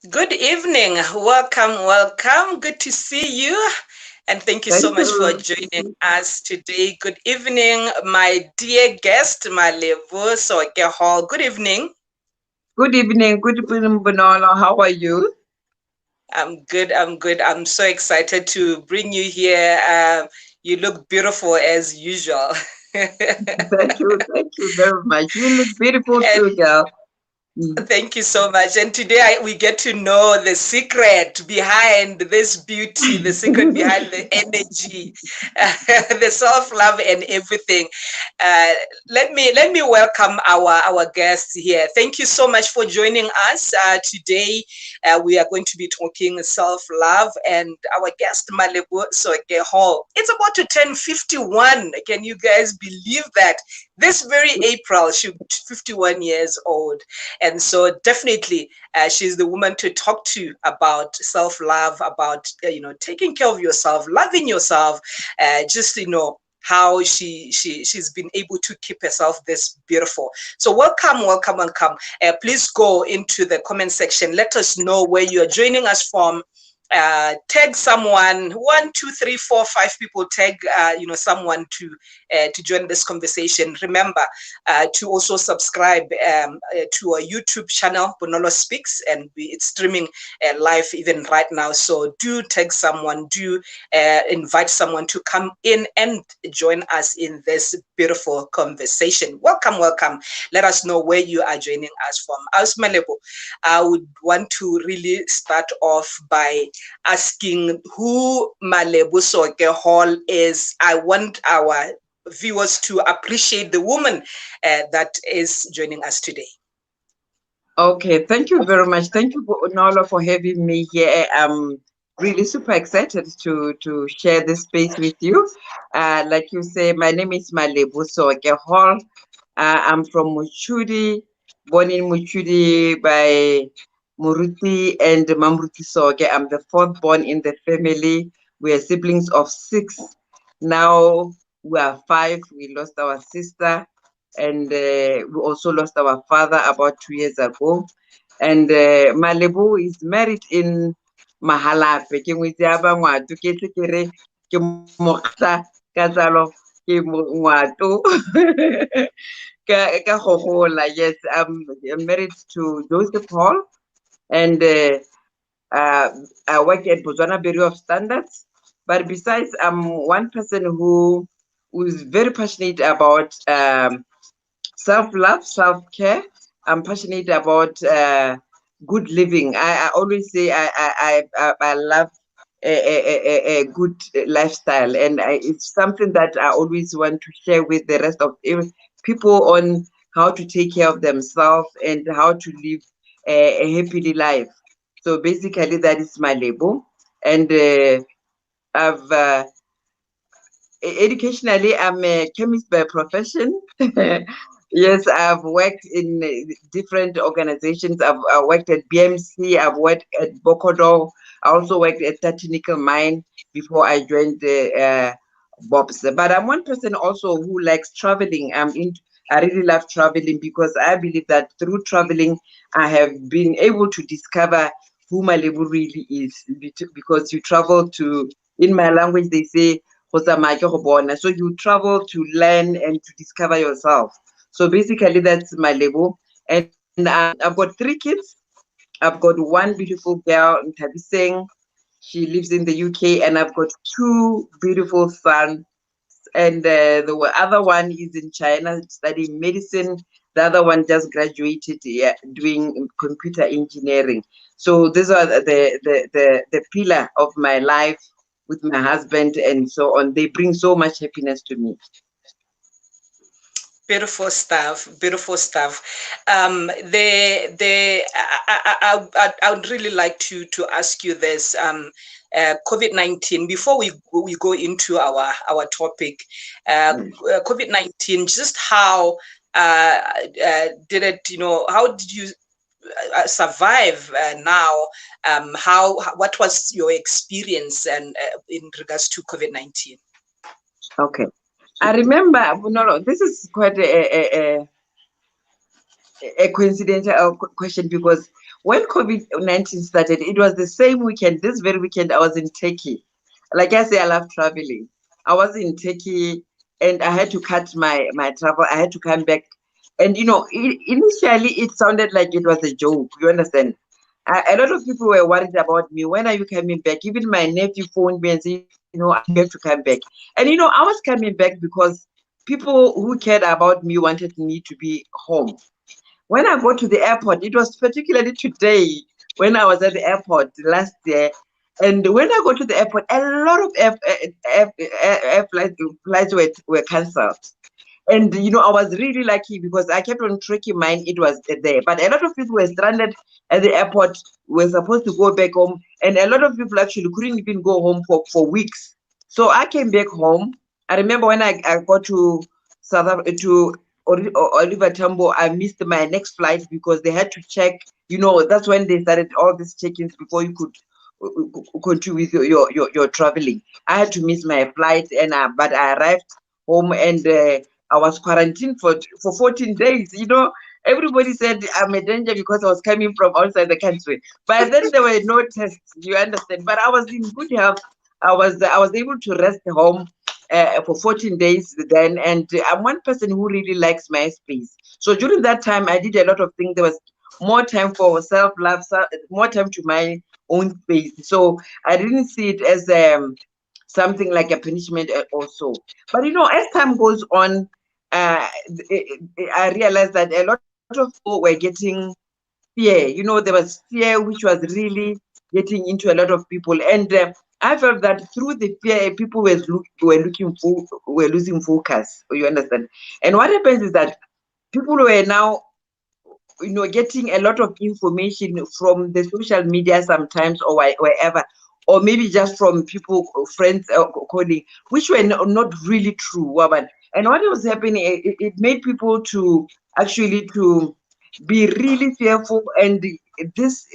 Good evening. Welcome, welcome. Good to see you. And thank you so Thank much for you. joining us today. Good evening, my dear guest, Malebo Seoke-Hall. Good evening. Good evening, Bonolo. How are you? I'm good. I'm good. I'm so excited to bring you here. You look beautiful as usual. Thank you very much. You look beautiful And too, girl. Mm. thank you so much. And today we get to know the secret behind this beauty, the secret behind the energy, the self-love and everything. Uh, let me welcome our guests here. Thank you so much for joining us today. We are going to be talking self-love, and our guest Malebo Seoke-Hall. It's about to turn 51. Can you guys believe that? This very April, she'll be 51 years old. And so definitely she's the woman to talk to about self-love, about taking care of yourself, loving yourself, just how she's been able to keep herself this beautiful. So welcome, welcome, welcome. Please go into the comment section. Let us know where you are joining us from. Tag someone, 1, 2, 3, 4, 5 people. Tag someone to join this conversation. Remember to also subscribe to our YouTube channel, Bonolo Speaks, and it's streaming live even right now. So do tag someone, do invite someone to come in and join us in this beautiful conversation. Welcome, welcome. Let us know where you are joining us from. As Malebo, I would want to really start off by asking who Malebo Seoke-Hall is. I want our viewers to appreciate the woman that is joining us today. Okay, thank you very much. Thank you, Bonolo, for having me here. I'm really super excited to share this space with you. Like you say, my name is Malebo Seoke-Hall. I'm from Muchudi, born in Muchudi by Muruti and Mamruti Soke. I'm the fourth born in the family. We are siblings of 6. Now we are 5. We lost our sister, and we also lost our father about 2 years ago. And Malebo is married in Mahalape. Ke ngwetse ya ba ngwato, ke tle ke re ke mokgata ka tsalo ke ngwato. Yes, I'm married to Joseph Hall, and I work at Botswana Bureau of Standards. But besides, I'm one person who is very passionate about self-love, self-care. I'm passionate about good living. I always say I love a good lifestyle, and it's something that I always want to share with the rest of people on how to take care of themselves and how to live a happy life. So basically, that is my label, and I've educationally, I'm a chemist by profession. Yes, I've worked in different organizations. I worked at BMC, I've worked at Bokodo, I also worked at Nickel Mine before I joined the Bobs. But I'm one person also who likes traveling. I really love traveling because I believe that through traveling, I have been able to discover who my label really is. Because you travel to, in my language, they say, so you travel to learn and to discover yourself. So basically, that's my label. And I've got 3 kids. I've got one beautiful girl in Tabiseng. She lives in the UK, and I've got 2 beautiful sons. And the other one is in China studying medicine. The other one just graduated, yeah, doing computer engineering. So these are the pillar of my life with my husband and so on. They bring so much happiness to me. Beautiful stuff. Beautiful stuff. I would really like to ask you this. COVID-19. Before we go into our topic, Mm. COVID-19. Just how did it? How did you survive now? What was your experience and in regards to COVID-19? Okay. I remember, no, this is quite a coincidental question because when COVID-19 started, it was the same weekend. This very weekend, I was in Turkey. Like I say, I love traveling. I was in Turkey, and I had to cut my travel. I had to come back, and initially it sounded like it was a joke. You understand? A lot of people were worried about me. When are you coming back? Even my nephew phoned me and said, you have to come back. And I was coming back because people who cared about me wanted me to be home. When I go to the airport, it was particularly today when I was at the airport last year. And when I go to the airport, a lot of air flights were cancelled. And I was really lucky because I kept on tracking mine. It was there, but a lot of people were stranded at the airport. Were supposed to go back home, and a lot of people actually couldn't even go home for weeks. So I came back home. I remember when I got to to Oliver Tambo, I missed my next flight because they had to check. That's when they started all these check-ins before you could continue with your traveling. I had to miss my flight, and but I arrived home, and I was quarantined for 14 days. Everybody said I'm a danger because I was coming from outside the country. But then there were no tests, you understand. But I was in good health. I was able to rest home for 14 days then, and I'm one person who really likes my space. So during that time, I did a lot of things. There was more time for self-love, more time to my own space. So I didn't see it as something like a punishment also. But as time goes on, I realized that a lot of people were getting fear. There was fear which was really getting into a lot of people, and I felt that through the fear, people were losing focus. You understand? And what happens is that people were now getting a lot of information from the social media sometimes, or wherever, or maybe just from people, friends, colleagues, which were not really true. And what was happening, it made people to actually to be really fearful, and this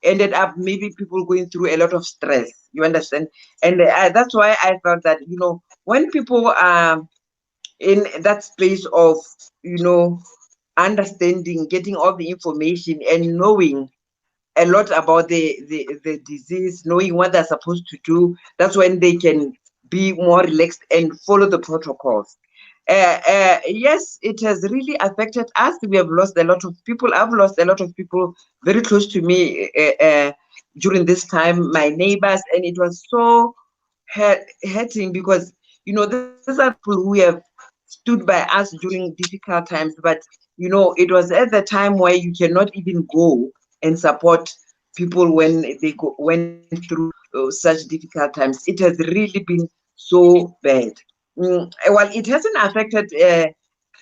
ended up maybe people going through a lot of stress. You understand? And that's why I felt that when people are in that space of understanding, getting all the information, and knowing a lot about the disease, knowing what they're supposed to do, that's when they can be more relaxed and follow the protocols. Yes, it has really affected us. We have lost a lot of people. I've lost a lot of people very close to me during this time, my neighbors, and it was so hurting because these are people who have stood by us during difficult times, but it was at the time where you cannot even go and support people when they went through such difficult times. It has really been so bad. Well, it hasn't affected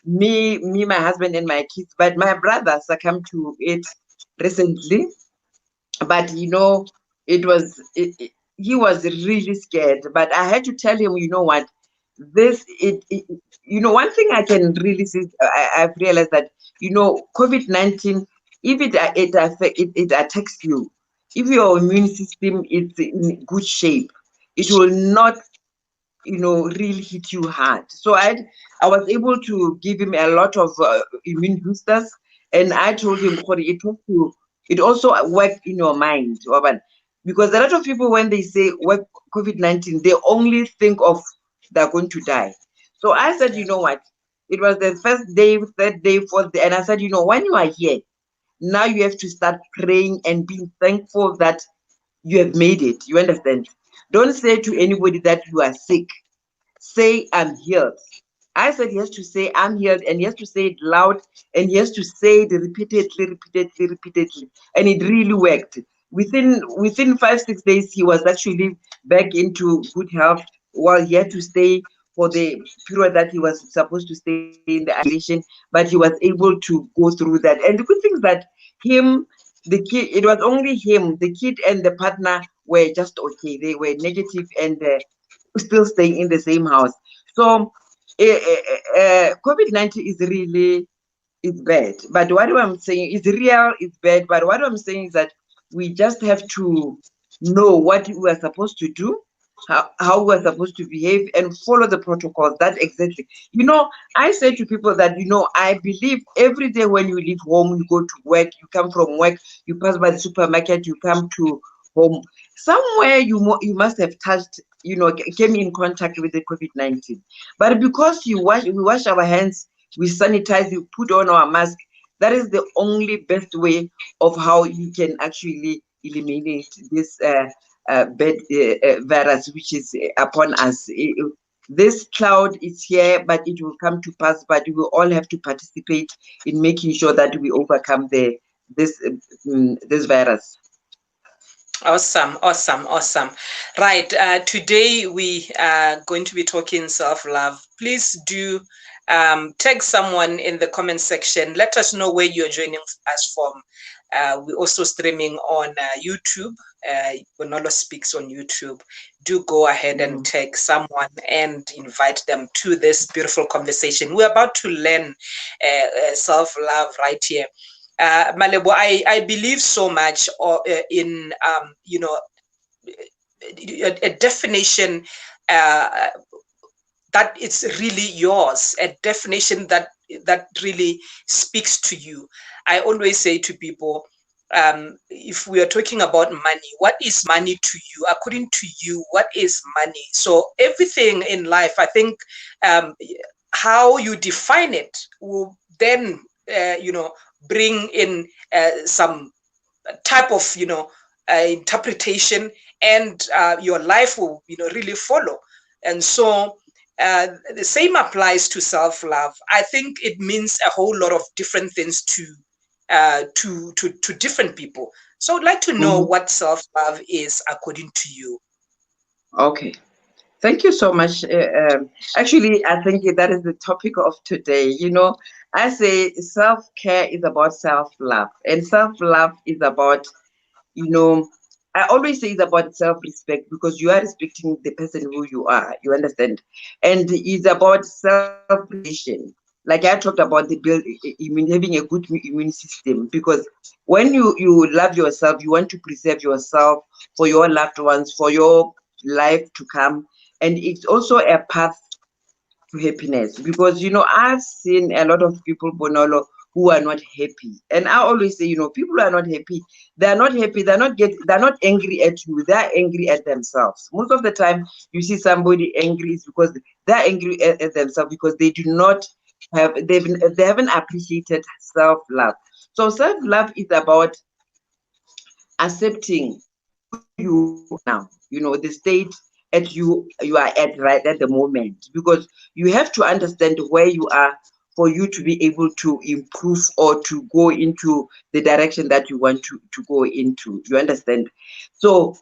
me, my husband, and my kids, but my brother succumbed to it recently. But he was really scared. But I had to tell him, what, this one thing I can really see, I've realized that COVID-19, if it attacks you, if your immune system is in good shape, it will not really hit you hard. So I was able to give him a lot of immune boosters, and I told him, "Khori, it also worked in your mind, Waban." Because a lot of people, when they say work COVID-19, they only think of they're going to die. So I said, you know what? It was the first day, third day, fourth day, and I said, when you are here, now you have to start praying and being thankful that you have made it. You understand? Don't say to anybody that you are sick. Say, I'm healed. I said he has to say, I'm healed, and he has to say it loud, and he has to say it repeatedly. And it really worked. Within 5-6 days, he was actually back into good health. While he had to stay for the period that he was supposed to stay in the isolation, but he was able to go through that. And the good thing is that him, the kid, it was only him, the kid and the partner were just okay. They were negative, and still staying in the same house. So COVID-19 is really, it's bad. But what I'm saying is real, it's bad. But what I'm saying is that we just have to know what we are supposed to do. how we're supposed to behave and follow the protocols. That exactly. I say to people that, I believe every day when you leave home, you go to work, you come from work, you pass by the supermarket, you come to home. Somewhere you must have touched, came in contact with the COVID-19. But because we wash our hands, we sanitize, we put on our mask, that is the only best way of how you can actually eliminate this bad virus which is upon us. This cloud is here, but it will come to pass. But we will all have to participate in making sure that we overcome this virus. Awesome, awesome, awesome. Right. Today we are going to be talking self-love. Please do tag someone in the comment section. Let us know where you're joining us from. We're also streaming on YouTube. Bonolo Speaks on YouTube. Do go ahead and tag someone and invite them to this beautiful conversation. We're about to learn self-love right here. Malebo, I believe so much in a definition that it's really yours, a definition that really speaks to you. I always say to people, if we are talking about money, what is money to you? According to you, what is money? So everything in life, I think, how you define it will then bring in some type of interpretation, and your life will really follow. And so the same applies to self-love. I think it means a whole lot of different things to different people. So I'd like to know what self-love is according to you. Okay. Thank you so much. Actually, I think that is the topic of today. I say self-care is about self-love, and self-love is about, I always say it's about self-respect, because you are respecting the person who you are. You understand? And it's about self-preservation. Like I talked about having a good immune system, because when you love yourself, you want to preserve yourself for your loved ones, for your life to come. And it's also a path to happiness, because I've seen a lot of people, Bonolo, who are not happy. And I always say, people are not happy. They're not happy. They're not angry at you. They're angry at themselves. Most of the time you see somebody angry is because they're angry at themselves, because they do not they haven't appreciated self-love. So self-love is about accepting who you are now, the state you are at right at the moment, because you have to understand where you are for you to be able to improve or to go into the direction that you want to go into. You understand? So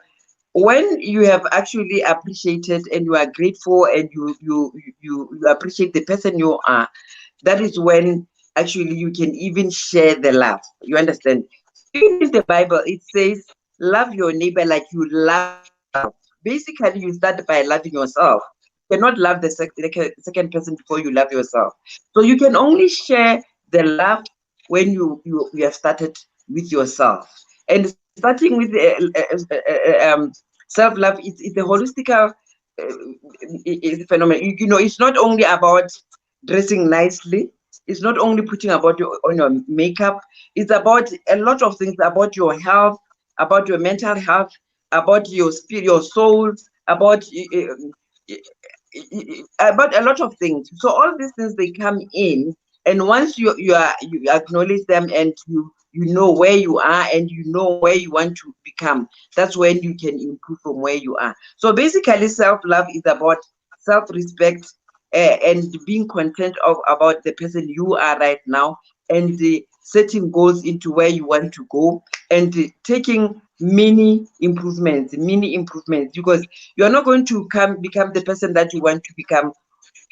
when you have actually appreciated and you are grateful and you appreciate the person you are, that is when actually you can even share the love. You understand? Even in the Bible, it says, love your neighbor like you love yourself. Basically, you start by loving yourself. You cannot love the second person before you love yourself. So you can only share the love when you have started with yourself. And starting with self-love, it's a holistic phenomenon. It's not only about dressing nicely. It's not only putting about on your makeup. It's about a lot of things, about your health, about your mental health, about your spirit, your soul, about a lot of things. So all these things, they come in, and once you acknowledge them, and you know where you are and you know where you want to become, that's when you can improve from where you are. So basically, self-love is about self-respect, and being content about the person you are right now, and setting goals into where you want to go, and taking mini improvements, because you're not going to become the person that you want to become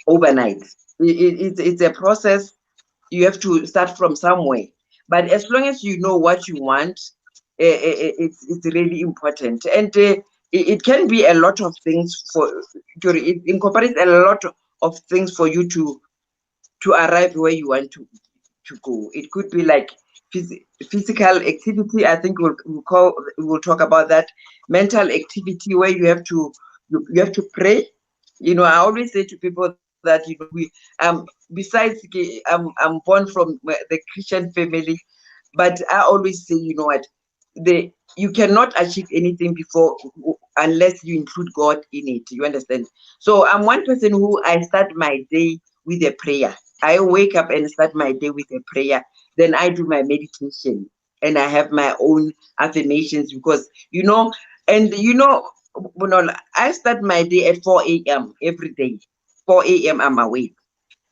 overnight. It's a process. You have to start from somewhere, but as long as you know what you want, it's really important. And it can be a lot of things it incorporates a lot of things for you to arrive where you want to go. It could be like physical activity. I think we'll talk about that. Mental activity, where you have to You have to pray. I always say to people that we besides I'm born from the Christian family, but I always say, you cannot achieve anything before unless you include God in it. You understand? So I'm one person who I start my day with a prayer. I wake up and start my day with a prayer. Then I do my meditation and I have my own affirmations because and I start my day at 4 a.m. every day. 4 a.m. I'm awake.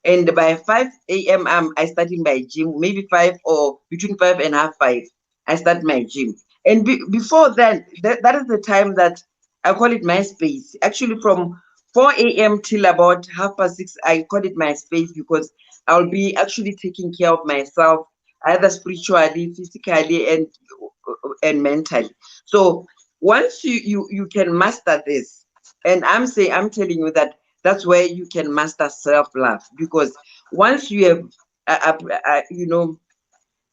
And by 5 a.m., I start in my gym, maybe 5 or between 5 and half 5, I start my gym. And before then, that is the time that I call it my space. Actually, from 4 a.m. till about 6:30, I call it my space because I'll be actually taking care of myself, either spiritually, physically, and mentally. So once you can master this, and I'm telling you that that's where you can master self-love, because once you have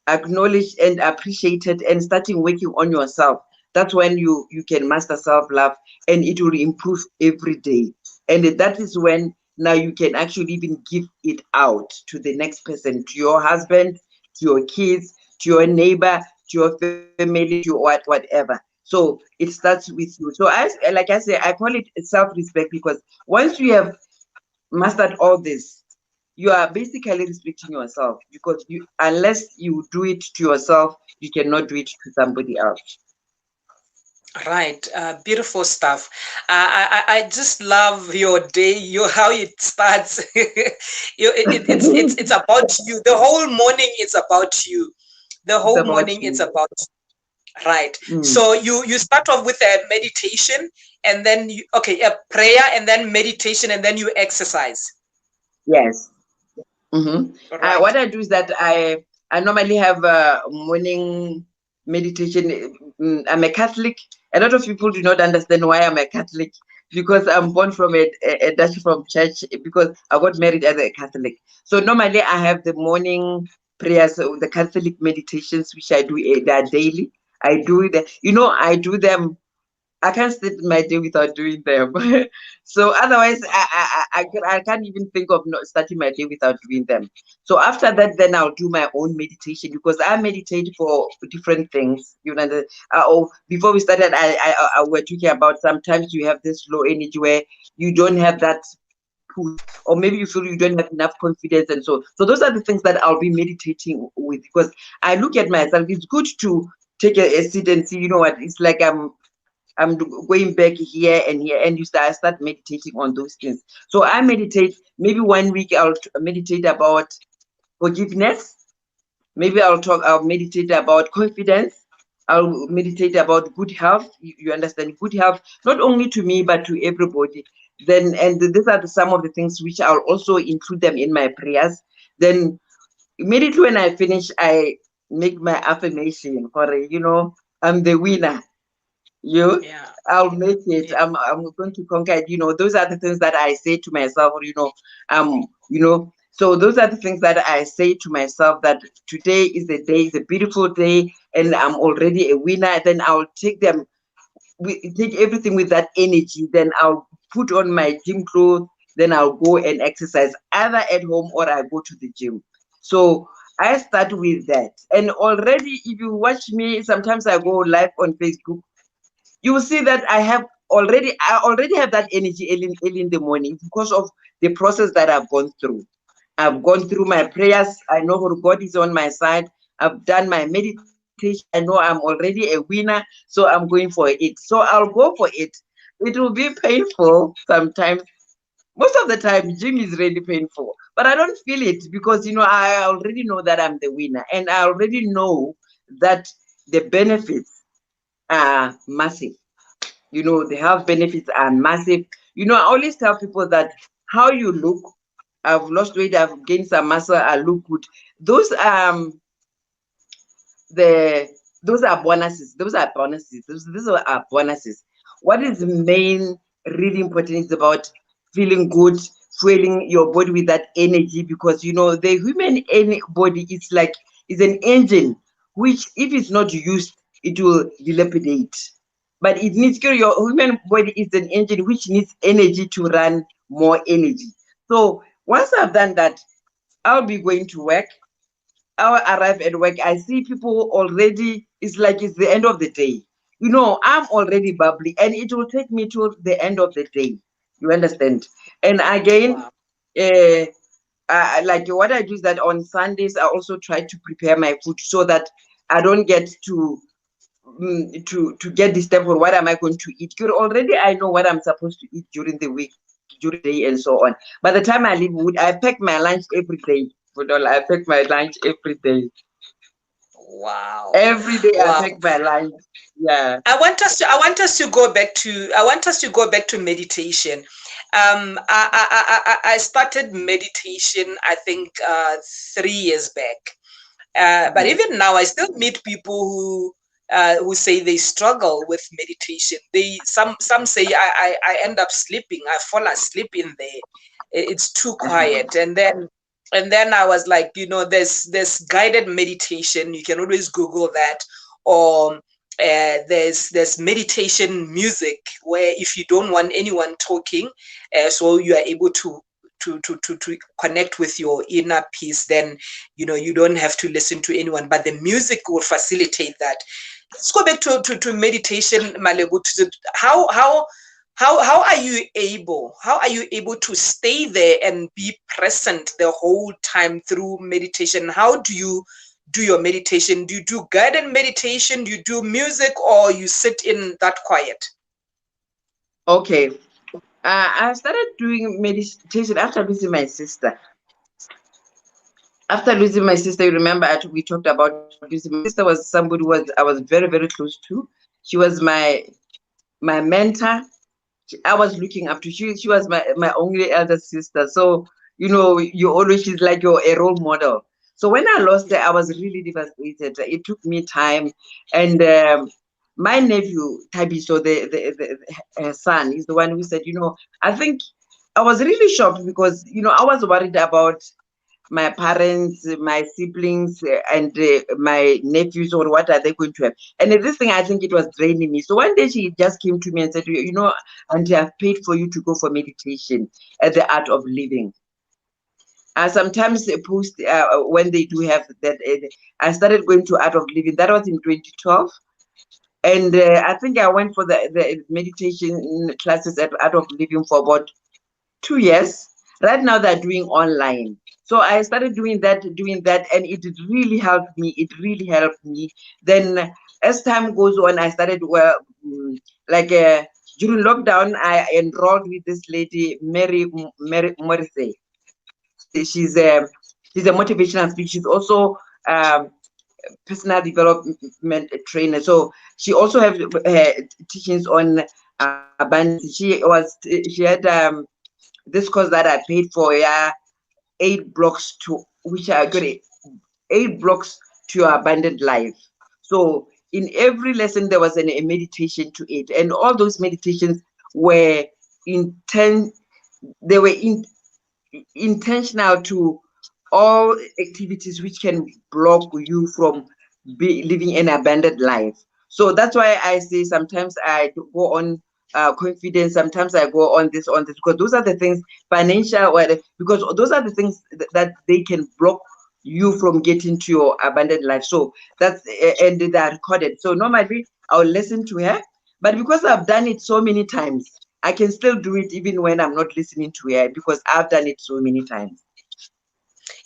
acknowledged and appreciated and starting working on yourself, that's when you can master self-love, and it will improve every day. And that is when now you can actually even give it out to the next person, to your husband, to your kids, to your neighbor, to your family, to your whatever. So it starts with you. So like I say, I call it self-respect, because once you have mastered all this, you are basically respecting yourself, because unless you do it to yourself, you cannot do it to somebody else. Right, beautiful stuff. I just love your day, your how it starts. It's about you. The whole morning is about you. The It's whole about morning it's you. about right. Mm. So you start off with a meditation, and then a prayer, and then meditation, and then you exercise. Yes. Mm-hmm. Right. What I do is that I normally have a morning meditation. I'm a Catholic. A lot of people do not understand why I'm a Catholic, because I'm born from a Dutch from church, because I got married as a Catholic. So normally I have the morning prayers, the Catholic meditations, which I do that daily. I do that. I do them. I can't start my day without doing them. So otherwise, I can't even think of not starting my day without doing them. So after that, then I'll do my own meditation, because I meditate for different things. Before we started, I were talking about sometimes you have this low energy where you don't have that push, or maybe you feel you don't have enough confidence, and so those are the things that I'll be meditating with, because I look at myself. It's good to take a seat and see, what it's like. I'm going back here and here, and I start meditating on those things. So I meditate. Maybe one week I'll meditate about forgiveness. Maybe I'll meditate about confidence. I'll meditate about good health. You understand, good health, not only to me but to everybody. Then, and these are some of the things which I'll also include them in my prayers. Then immediately when I finish, I make my affirmation for I'm the winner. you Yeah. I'll make it. Yeah. I'm going to conquer it. Those are the things that I say to myself. So those are the things that I say to myself, that today is the day, is a beautiful day, and I'm already a winner. Then I'll take everything with that energy. Then I'll put on my gym clothes. Then I'll go and exercise, either at home or I go to the gym. So I start with that. And already, if you watch me, sometimes I go live on Facebook, you will see that I already have that energy early in the morning, because of the process that I've gone through. I've gone through my prayers. I know God is on my side. I've done my meditation. I know I'm already a winner. So I'm going for it. So I'll go for it. It will be painful sometimes. Most of the time, gym is really painful, but I don't feel it, because I already know that I'm the winner, and I already know that the benefits are massive. The health benefits are massive. I always tell people that how you look, I've lost weight, I've gained some muscle, I look good. Those the those are bonuses. Those are bonuses. Those are bonuses. What is main really important is about feeling good, fueling your body with that energy, because the human body is an engine which, if it's not used, it will dilapidate. but it needs your human body is an engine which needs energy to run more energy. So once I've done that, I'll be going to work. I'll arrive at work. I see people already. It's like it's the end of the day. I'm already bubbly, and it will take me to the end of the day. You understand? And again, Wow. uh, like what I do is that on Sundays I also try to prepare my food so that I don't get to get disturbed on what am I going to eat. Good, already I know what I'm supposed to eat during the week, during the day, and so on. By the time I leave, I pack my lunch every day. I pack my lunch every day. Wow. Every day I Wow. pack my lunch. Yeah. I want us to go back to meditation. I started meditation, I think, 3 years back. But Mhm. even now, I still meet people who say they struggle with meditation. Some say I end up sleeping. I fall asleep in there. It's too Uh-huh. quiet. And then I was like, there's guided meditation. You can always Google that, or there's meditation music where if you don't want anyone talking, so you are able to connect with your inner peace, then you don't have to listen to anyone, but the music will facilitate that. Let's go back to meditation, Malebo. How are you able to stay there and be present the whole time through meditation? How do you do your meditation? Do you do guided meditation? Do you do music, or you sit in that quiet? Okay. I started doing meditation after losing my sister. After losing my sister, you remember we talked about losing my sister. Was somebody was I was very, very close to. She was my mentor. I was looking up to. She was my only elder sister. So you always she's like a role model. So when I lost her, I was really devastated. It took me time, and my nephew Tabiso, her son, is the one who said, I think I was really shocked because I was worried about my parents, my siblings, and my nephews, or what are they going to have? And this thing, I think it was draining me. So one day she just came to me and said, Auntie, I've paid for you to go for meditation at the Art of Living. Sometimes they post when they do have that. I started going to Art of Living. That was in 2012. And I think I went for the meditation classes at Art of Living for about 2 years. Right now they're doing online. So I started doing that, and it really helped me. It really helped me. Then as time goes on, I started like during lockdown, I enrolled with this lady, Mary Morrissey. She's a motivational speaker. She's also personal development trainer. So she also has teachings on abundance. She had this course that I paid for, yeah, 8 blocks to which I got 8 blocks to your abundant life. So in every lesson there was a meditation to it, and all those meditations were intent. They were intentional to all activities which can block you from living an abundant life. So that's why I say sometimes I go on confidence, sometimes I go on this, because those are the things financial, because those are the things that they can block you from getting to your abundant life. So that's and they are recorded. So normally I'll listen to her, but because I've done it so many times, I can still do it even when I'm not listening to her because I've done it so many times.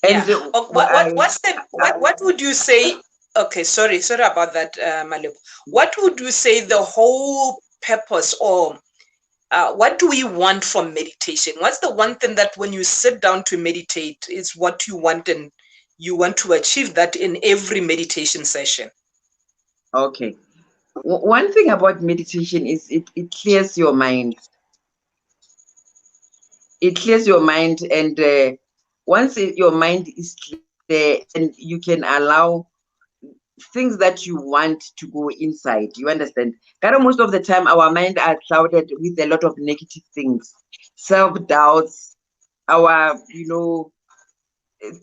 Yeah. And Oh, what would you say? Okay, sorry about that, Malebo. What would you say the whole purpose, or what do we want from meditation? What's the one thing that when you sit down to meditate is what you want, and you want to achieve that in every meditation session? okay, one thing about meditation is it clears your mind. It clears your mind, and once your mind is clear, then you can allow things that you want to go inside. You understand? Kind of most of the time, our mind are clouded with a lot of negative things, self doubts, our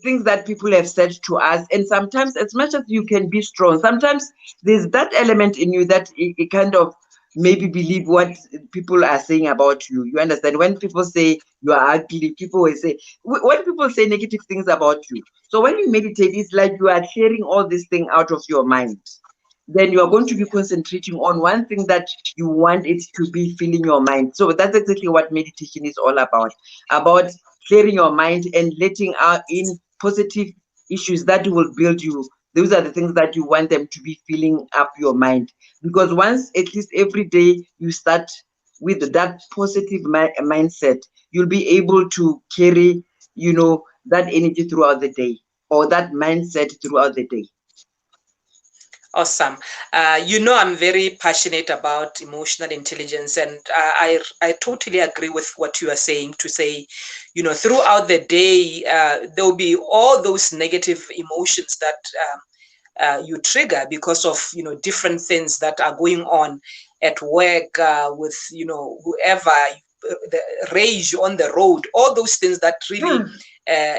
things that people have said to us. And sometimes, as much as you can be strong, sometimes there's that element in you that it kind of maybe believe what people are saying about you. You understand? When people say you are ugly, people will say, when people say negative things about you. So when you meditate, it's like you are clearing all this thing out of your mind. Then you are going to be concentrating on one thing that you want it to be filling your mind. So that's exactly what meditation is all about clearing your mind and letting out in positive issues that will build you. Those are the things that you want them to be filling up your mind. Because once, at least every day, you start with that positive mindset, you'll be able to carry, that energy throughout the day, or that mindset throughout the day. Awesome. I'm very passionate about emotional intelligence, and I totally agree with what you are saying. To say, throughout the day, there will be all those negative emotions that you trigger because of different things that are going on at work, with whoever, the rage on the road, all those things that really,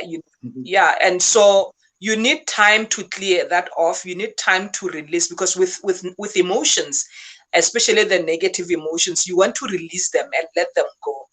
you yeah. And so you need time to clear that off. You need time to release, because with emotions, especially the negative emotions, you want to release them and let them go.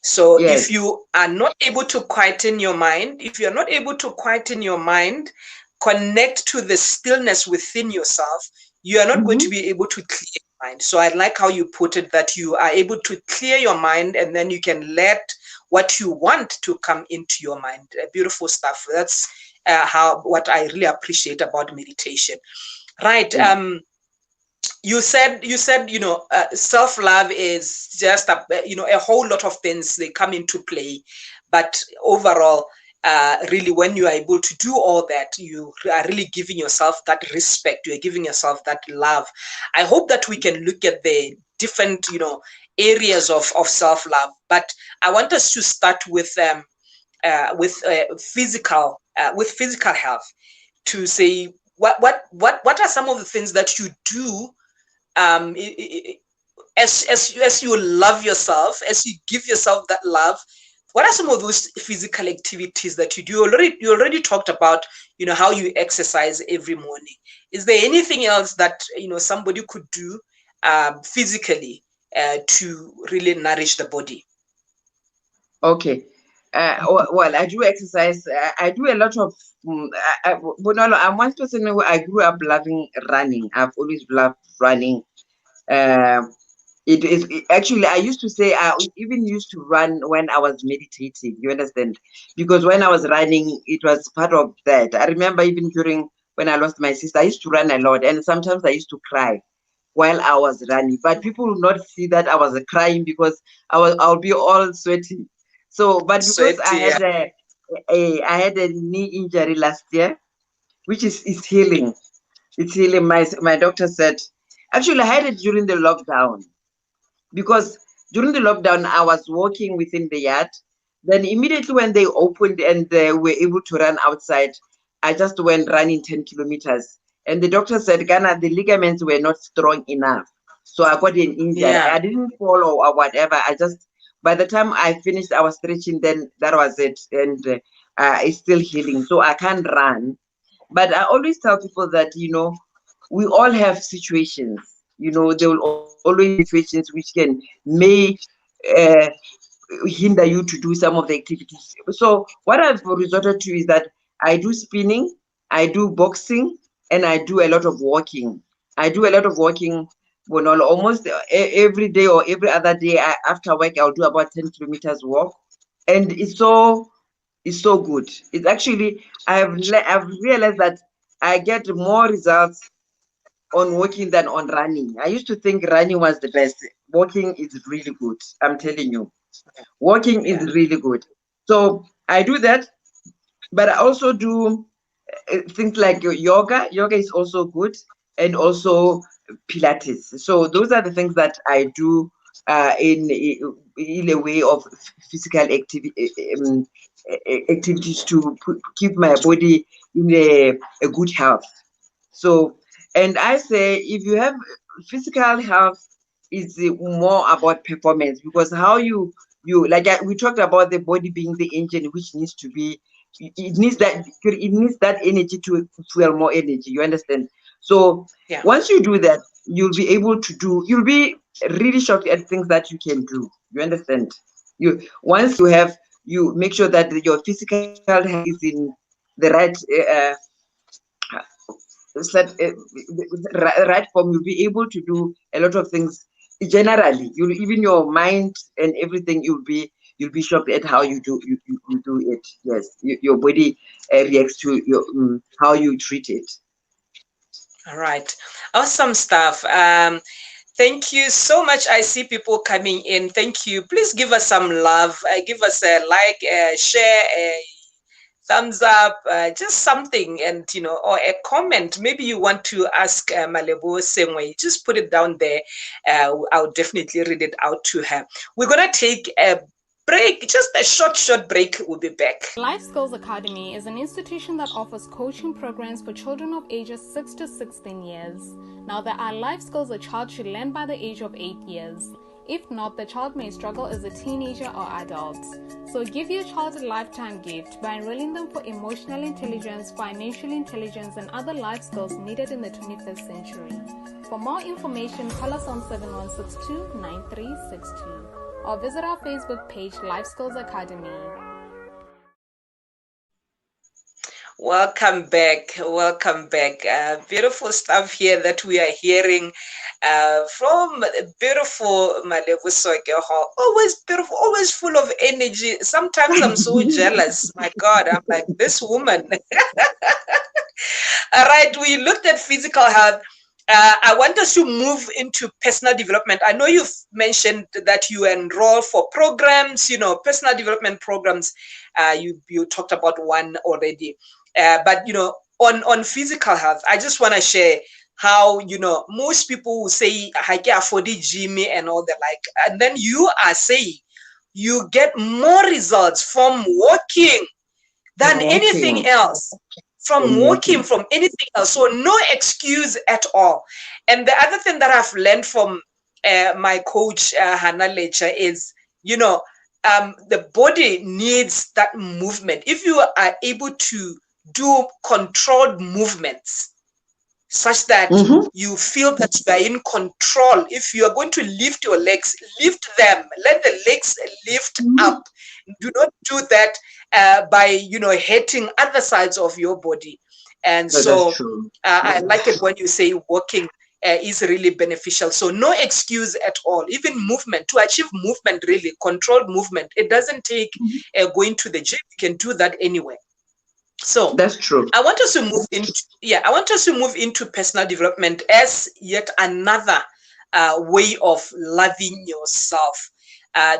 So if Yes. you are not able to quieten your mind, if you're not able to quieten your mind, connect to the stillness within yourself, you are not going to Mm-hmm. be able to clear your mind. So I like how you put it, that you are able to clear your mind, and then you can let what you want to come into your mind. Beautiful stuff. That's how what I really appreciate about meditation. Right. Yeah. You said self-love is just a whole lot of things, they come into play, but overall, really, when you are able to do all that, you are really giving yourself that respect, you're giving yourself that love. I hope that we can look at the different areas of self-love, but I want us to start with physical health, to say what are some of the things that you do, um, as you love yourself, as you give yourself that love. What are some of those physical activities that you do? You already talked about how you exercise every morning. Is there anything else that somebody could do physically to really nourish the body? Okay. Well, I do exercise. I do a lot of. Bonolo, I'm one person who I grew up loving running. I've always loved running. Um, actually, I used to say I even used to run when I was meditating. You understand? Because when I was running, it was part of that. I remember even during when I lost my sister, I used to run a lot, and sometimes I used to cry while I was running. But people would not see that I was crying because I'll be all sweaty. So, but because Sweat, yeah. I had a knee injury last year, which is healing. It's healing. My doctor said, actually, I had it during the lockdown, because during the lockdown I was walking within the yard. Then immediately when they opened and they were able to run outside, I just went running 10 kilometers. And the doctor said, Ghana, the ligaments were not strong enough. So I got an injury. Yeah. I didn't fall or whatever. I just, by the time I finished, I was stretching, then that was it. And it's still healing. So I can't run. But I always tell people that, we all have situations. There will always be situations which can may uh, hinder you to do some of the activities. So what I've resorted to is that I do spinning, I do boxing, and I do a lot of walking. I do a lot of walking. Well, almost every day or every other day, after work, I'll do about 10 kilometers walk, and it's so good. It's actually I've realized that I get more results on walking than on running. I used to think running was the best. Walking is really good. I'm telling you, walking is Yeah. really good. So I do that, but I also do things like yoga. Yoga is also good, and also Pilates. So those are the things that I do in a way of physical activities to keep my body in a good health. So, and I say if you have physical health is more about performance, because how you like we talked about the body being the engine which needs to be, it needs that energy to fuel more energy. You understand? So Yeah. once you do that, you'll be able to do. You'll be really shocked at things that you can do. You understand? You once you make sure that your physical health is in the right form. You'll be able to do a lot of things. Generally, you even your mind and everything, you'll be shocked at how you do it. Yes, your body reacts to your how you treat it. All right. Awesome stuff. Thank you so much. I see people coming in. Thank you. Please give us some love. Give us a like, share, a thumbs up, just something, and or a comment. Maybe you want to ask Malebo same way. Just put it down there. I'll definitely read it out to her. We're gonna take a break, just a short break. We'll be back. Life Skills Academy is an institution that offers coaching programs for children of ages 6 to 16 years. Now, there are life skills a child should learn by the age of 8 years. If not, the child may struggle as a teenager or adult. So give your child a lifetime gift by enrolling them for emotional intelligence, financial intelligence, and other life skills needed in the 21st century. For more information, call us on 7162-9362 or visit our Facebook page, Life Skills Academy. Welcome back. Welcome back. Beautiful stuff here that we are hearing from beautiful Malebo Seoke-Hall. Always beautiful, always full of energy. Sometimes I'm so jealous. My God, I'm like, this woman. All right, we looked at physical health. I want us to move into personal development. I know you've mentioned that you enroll for programs, personal development programs. You talked about one already. But on physical health, I just want to share how most people will say I can afford the gym and all the like, and then you are saying you get more results from walking than anything else. From anything else. So no excuse at all. And the other thing that I've learned from my coach Hannah Lecher is the body needs that movement. If you are able to do controlled movements such that you feel that you are in control. If you are going to lift your legs, lift them. Let the legs lift up. Do not do that by hitting other sides of your body. And so I like it when you say walking is really beneficial. So no excuse at all. Even movement, to achieve movement, really controlled movement, it doesn't take going to the gym. You can do that anywhere. So that's true. I want us to move into personal development as yet another way of loving yourself.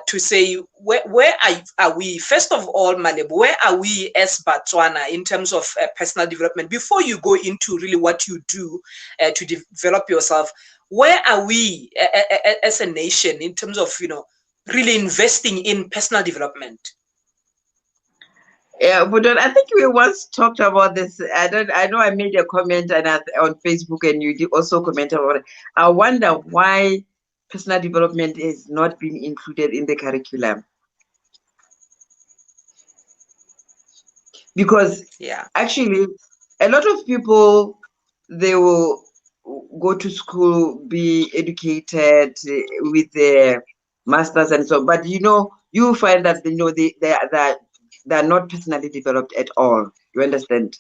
To say where are we? First of all, Malebo, where are we as Botswana in terms of personal development? Before you go into really what you do to develop yourself, where are we as a nation in terms of really investing in personal development? Yeah, but I think we once talked about this. I know I made a comment on Facebook, and you did also comment about it. I wonder why personal development is not being included in the curriculum. Because actually, a lot of people, they will go to school, be educated with their masters and so on, but you find that they're not personally developed at all. You understand?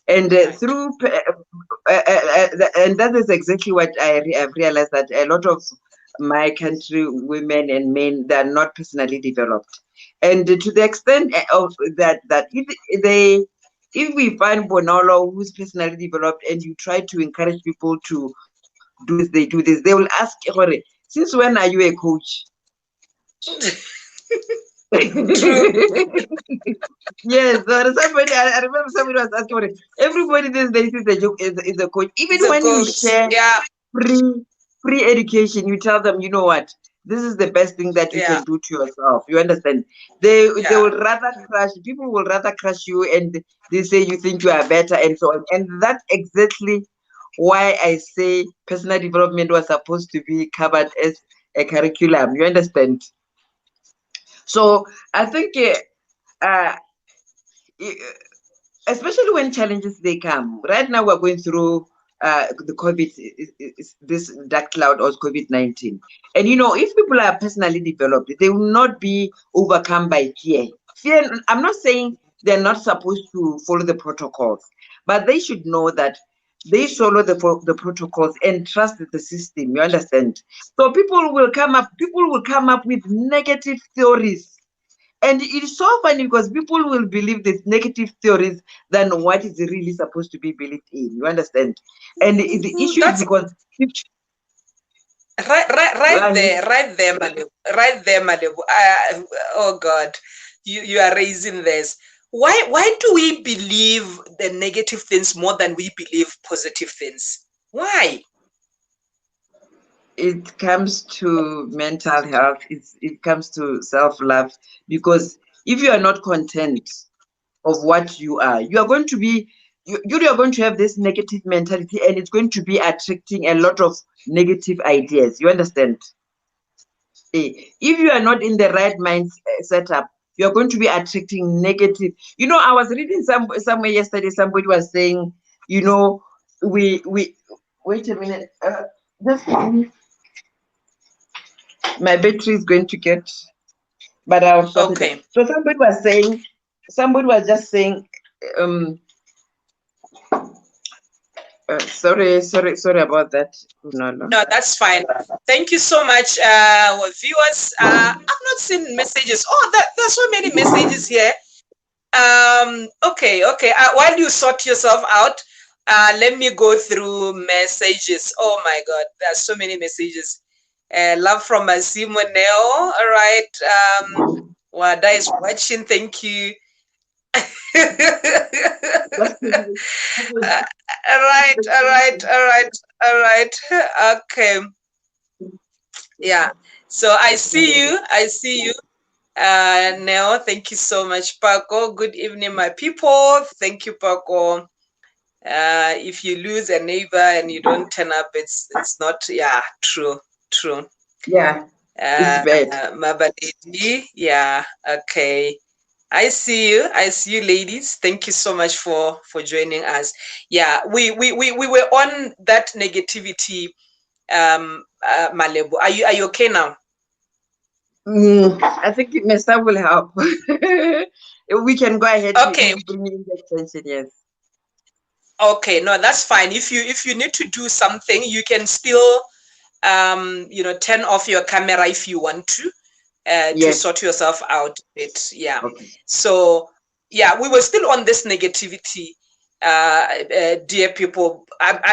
And through and that is exactly what I've realized, that a lot of my country women and men, they're not personally developed. And to the extent of that if we find Bonolo who's personally developed and you try to encourage people to do this, they do this, they will ask, since when are you a coach? Yes, somebody, I remember somebody was asking about it. Everybody these days is a coach. Even when you share free education, you tell them, you know what, this is the best thing that you can do to yourself. You understand? They will rather crush, people will rather crush you, and they say you think you are better and so on. And that's exactly why I say personal development was supposed to be covered as a curriculum. You understand? So I think especially when challenges they come. Right now we're going through the COVID, this dark cloud or COVID-19. And you know, if people are personally developed, they will not be overcome by fear. Fear, I'm not saying they're not supposed to follow the protocols, but they should know that they follow the protocols and trust the system. You understand? So people will come up with negative theories. And it's so funny because people will believe these negative theories than what is really supposed to be believed in. You understand? And the issue is That's because right there, Malebo. Right there, Malebo. Oh God, you are raising this. Why do we believe the negative things more than we believe positive things? Why? it comes to mental health, it comes to self-love, because if you are not content of what you are going to be you are going to have this negative mentality, and it's going to be attracting a lot of negative ideas. You understand? If you are not in the right mind setup, you're going to be attracting negative. You know, I was reading somewhere yesterday, somebody was saying, you know, we wait a minute, just my battery is going to get, but I'll sort it out. Okay. So somebody was just saying, sorry about that, Unalo. No, that's fine. Thank you so much, viewers. I've not seen messages. Oh, there's so many messages here. Okay. While you sort yourself out, let me go through messages. Oh my God, there's so many messages. Love from Azimo Neo. All right. Wada is watching. Thank you. All right. Okay. Yeah. So I see you. Neo, thank you so much, Paco. Good evening, my people. Thank you, Paco. If you lose a neighbor and you don't turn up, it's not, yeah, true. Yeah, it's bad. Mabadidi, yeah, okay. I see you, ladies. Thank you so much for joining us. Yeah, we were on that negativity. Malebo, are you okay now? I think Mr. will help. We can go ahead. Okay. Bring in the extension, yes. Okay, no, that's fine. If you need to do something, you can still turn off your camera if you want to Yes. sort yourself out a bit. Yeah. Okay. So yeah, we were still on this negativity, dear people.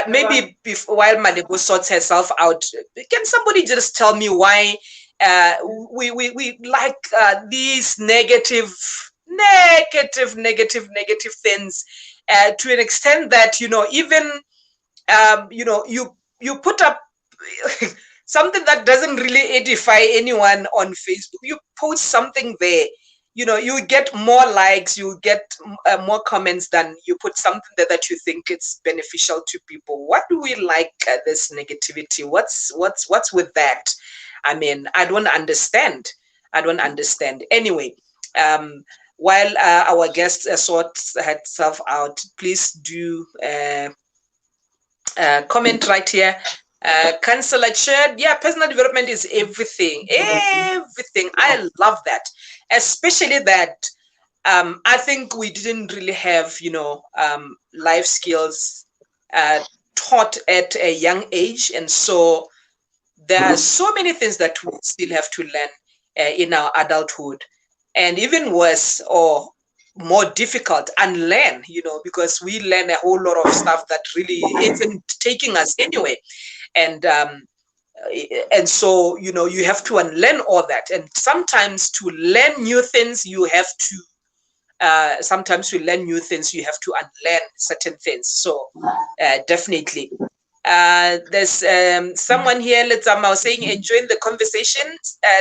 Maybe while Malebo sorts herself out, can somebody just tell me why we like these negative things to an extent that even you put up something that doesn't really edify anyone on Facebook. You post something there, you get more likes, you get more comments than you put something there that you think it's beneficial to people. What do we like this negativity? What's with that? I mean, I don't understand. Anyway, while our guest sorts herself out, please do comment right here. Councillor Chair, yeah, personal development is everything. I love that, especially that I think we didn't really have life skills taught at a young age, and so there are so many things that we still have to learn in our adulthood, and even worse or more difficult, unlearn, because we learn a whole lot of stuff that really isn't taking us anywhere. And so you have to unlearn all that, and sometimes to learn new things you have to unlearn certain things. So definitely there's someone here, saying enjoying the conversation.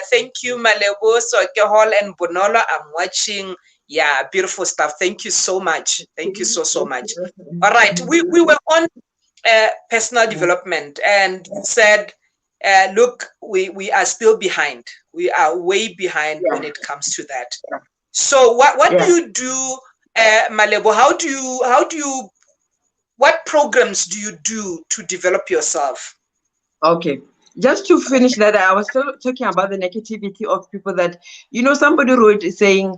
Thank you, Malebo Seoke-Hall and Bonolo. I'm watching. Yeah, beautiful stuff. Thank you so much. Thank you so much. All right, we were on personal development, and you said look, we are still behind. We are way behind when it comes to that. So what do you do, Malebo? How do you what programs do you do to develop yourself? Okay. Just to finish that, I was still talking about the negativity of people that, somebody wrote saying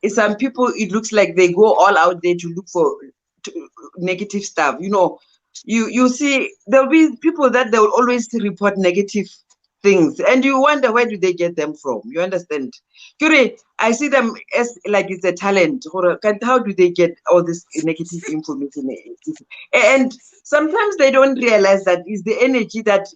some people, it looks like they go all out there to look for negative stuff. You see, there'll be people that they will always report negative things, and you wonder where do they get them from. You understand? Kure, I see them as like it's a talent. How do they get all this negative information? And sometimes they don't realize that it's the energy that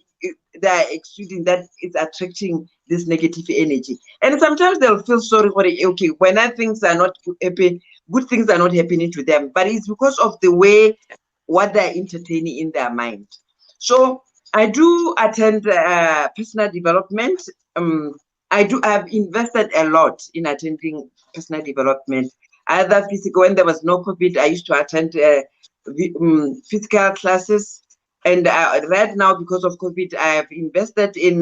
they are exuding that is attracting this negative energy. And sometimes they'll feel sorry for it. Okay, when things are not happy, good things are not happening to them, but it's because of the way what they're entertaining in their mind. So I do attend personal development. I've invested a lot in attending personal development. Either physical, when there was no COVID, I used to attend physical classes. And right now, because of COVID, I have invested in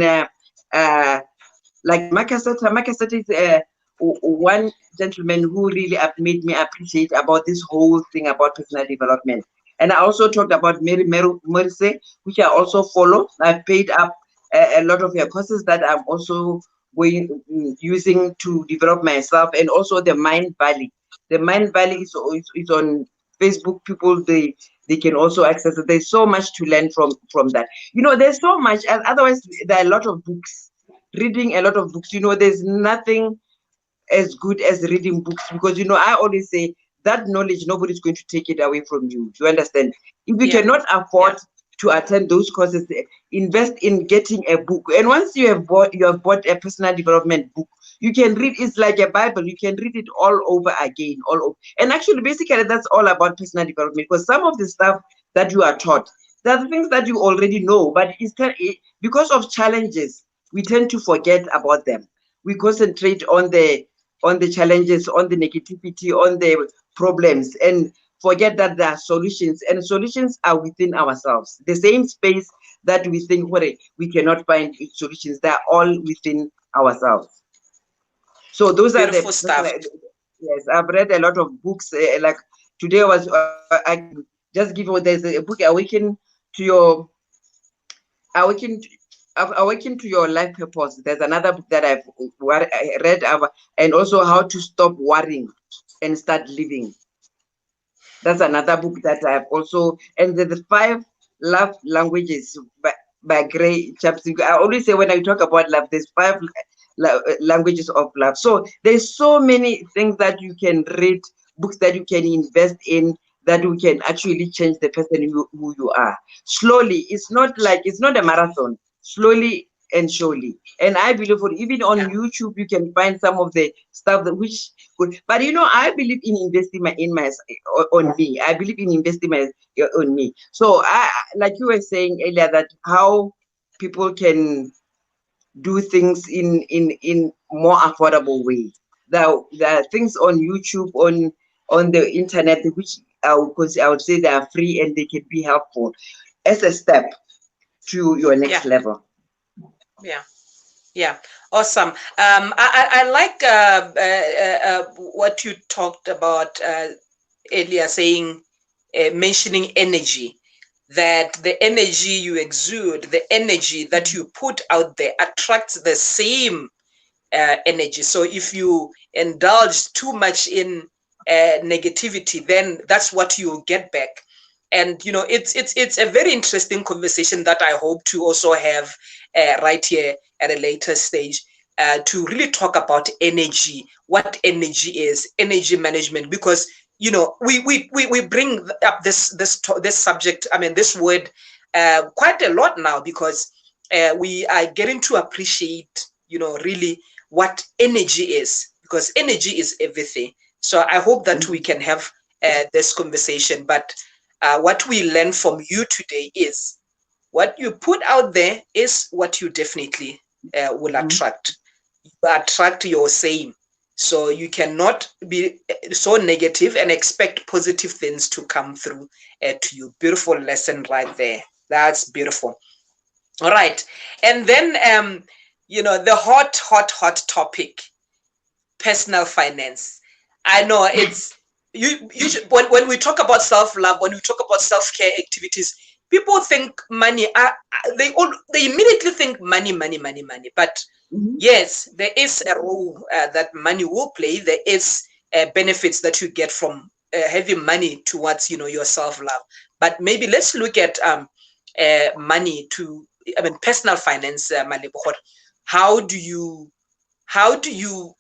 like Makasata. Makasata is one gentleman who really made me appreciate about this whole thing about personal development. And I also talked about Mary Morse, which I also follow. I've paid up a lot of your courses that I'm also using to develop myself, and also the Mind Valley. The Mind Valley is on Facebook. People, they can also access it. There's so much to learn from that. There's so much. Otherwise, there are a lot of books. Reading a lot of books. There's nothing as good as reading books, because I always say that knowledge, nobody's going to take it away from you. You understand? If you cannot afford to attend those courses, invest in getting a book. And once you have bought a personal development book, you can read. It's like a Bible. You can read it all over again, all over. And actually, basically, that's all about personal development, because some of the stuff that you are taught, there are things that you already know, but because of challenges, we tend to forget about them. We concentrate on the challenges, on the negativity, on the problems, and forget that there are solutions, and solutions are within ourselves. The same space that we think we cannot find solutions, they're all within ourselves. So those Beautiful are stuff. yes, I've read a lot of books. Like today I just give you, there's a book, Awaken Awaken to Your Life Purpose. There's another book that I read, and also How to Stop Worrying and Start Living. That's another book that I've also, and the 5 Love Languages by Gray Chapstick. I always say when I talk about love, there's 5 languages of love. So there's so many things that you can read, books that you can invest in, that we can actually change the person who you are. Slowly, it's not a marathon. Slowly and surely. And I believe even on YouTube, you can find some of the stuff which good. But I believe in investing on me. I believe in investing on me. So like you were saying earlier, that how people can do things in more affordable way. There are things on YouTube, on the internet, which I would say they are free and they can be helpful as a step to your next level. Yeah, awesome. I like what you talked about earlier, saying, mentioning energy, that the energy you exude, the energy that you put out there attracts the same energy. So if you indulge too much in negativity, then that's what you'll get back. And it's a very interesting conversation that I hope to also have right here at a later stage, to really talk about energy, what energy is, energy management, because we bring up this subject, I mean this word, quite a lot now, because we are getting to appreciate really what energy is, because energy is everything. So I hope that we can have this conversation. But what we learn from you today is what you put out there is what you definitely will attract. You attract your same. So you cannot be so negative and expect positive things to come through to you. Beautiful lesson right there. That's beautiful. All right. And then, the hot topic, personal finance. I know it's you should, when we talk about self-love, when we talk about self-care activities, people think money. They immediately think money, money, money, money. But yes, there is a role that money will play. There is benefits that you get from having money towards your self-love. But maybe let's look at money to, I mean, personal finance, Malebo. How do you how do you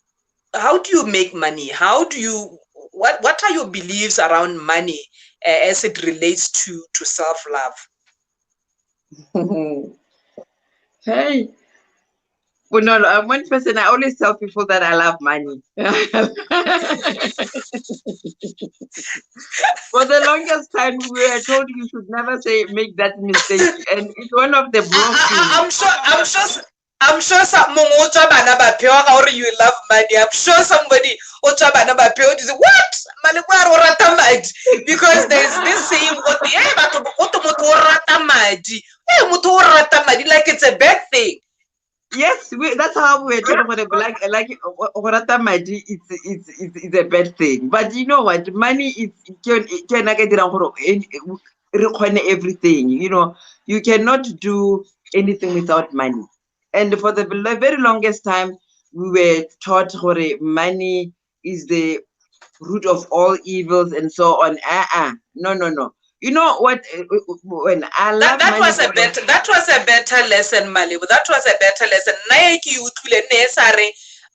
how do you make money? How do you what are your beliefs around money as it relates to self-love? Hey, well, no, I'm one person. I always tell people that I love money. For the longest time, we were told you should never make that mistake, and it's one of the blocking. I'm sure some or you love money. I'm sure somebody is what because there's this saying like it's a bad thing. Yes, that's how we're talking about it. Like Horata Madi, it's a bad thing. But you know what? Money is everything. You cannot do anything without money. And for the very longest time, we were taught that money is the root of all evils and so on. No, no, no. You know what? When I love that money, was a better lesson, Malebo. That was a better lesson.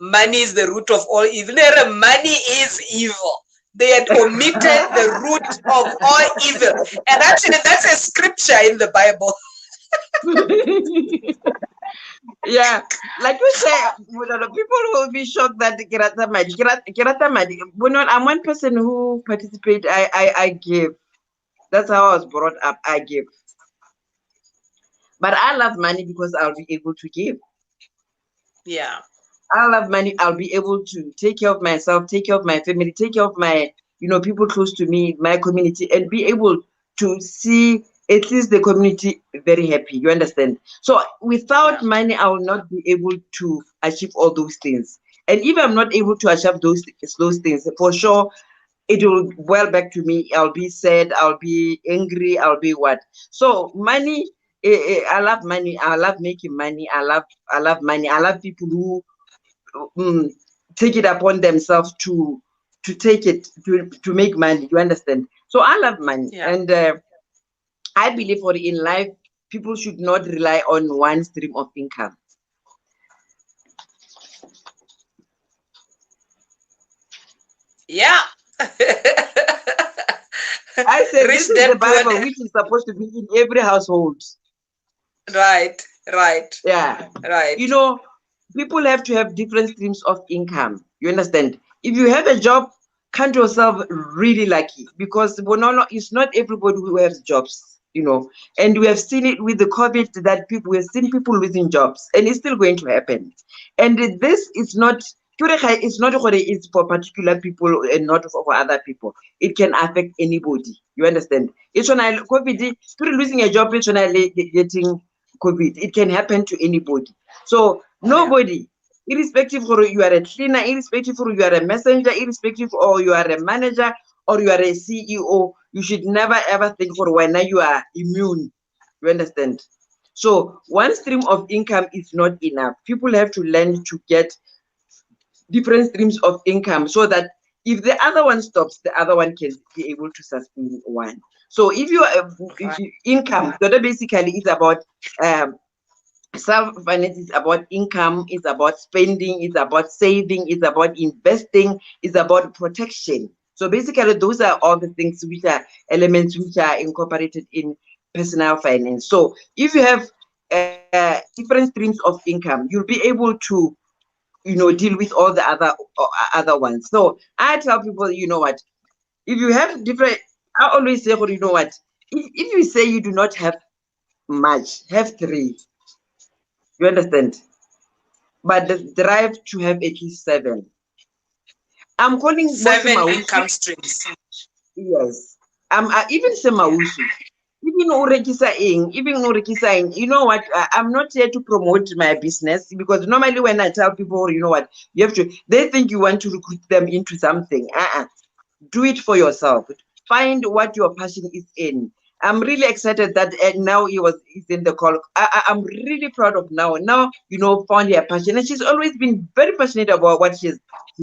Money is the root of all evil. Money is evil. They had omitted the root of all evil. And actually, that's a scripture in the Bible. Yeah, like you say, people will be shocked that Kirata Madi. I'm one person who participate. I give. That's how I was brought up. I give. But I love money because I'll be able to give. Yeah. I love money. I'll be able to take care of myself, take care of my family, take care of my, people close to me, my community, and be able to see at least the community very happy. You understand? So without money, I will not be able to achieve all those things. And if I'm not able to achieve those things, for sure, it will well back to me. I'll be sad. I'll be angry. I'll be what? So money. I love money. I love making money. I love money. I love people who take it upon themselves to take it to make money. You understand? So I love money, and I believe for in life, people should not rely on one stream of income. Yeah. I said this is the Bible, which is supposed to be in every household. Right. Yeah. Right. People have to have different streams of income. You understand? If you have a job, count yourself really lucky, because it's not everybody who has jobs, and we have seen it with the COVID that we have seen people losing jobs, and it's still going to happen. And this is not, it's for particular people and not for other people. It can affect anybody. You understand? It's when COVID, people losing a job, it's when getting COVID. It can happen to anybody. So nobody, irrespective of you are a cleaner, irrespective of you are a messenger, irrespective or you are a manager or you are a CEO, you should never ever think for when you are immune. You understand? So one stream of income is not enough. People have to learn to get different streams of income so that if the other one stops, the other one can be able to sustain one. So if you income, so that basically is about self-finance, is about income, is about spending, is about saving, is about investing, is about protection. So basically, those are all the things which are elements which are incorporated in personal finance. So if you have different streams of income, you'll be able to, deal with all the other ones. So I tell people, what? If you have different, I always say, you know what? If you say you do not have much, have three. You understand? But the drive to have at least 7. I'm calling 7 income streams. Yes. Even Semausu. Even you know what? I'm not here to promote my business, because normally when I tell people, you know what, you have to, they think you want to recruit them into something. do it for yourself. Find what your passion is in. I'm really excited that now he's in the call. I'm really proud of now. Now, found her passion. And she's always been very passionate about what she's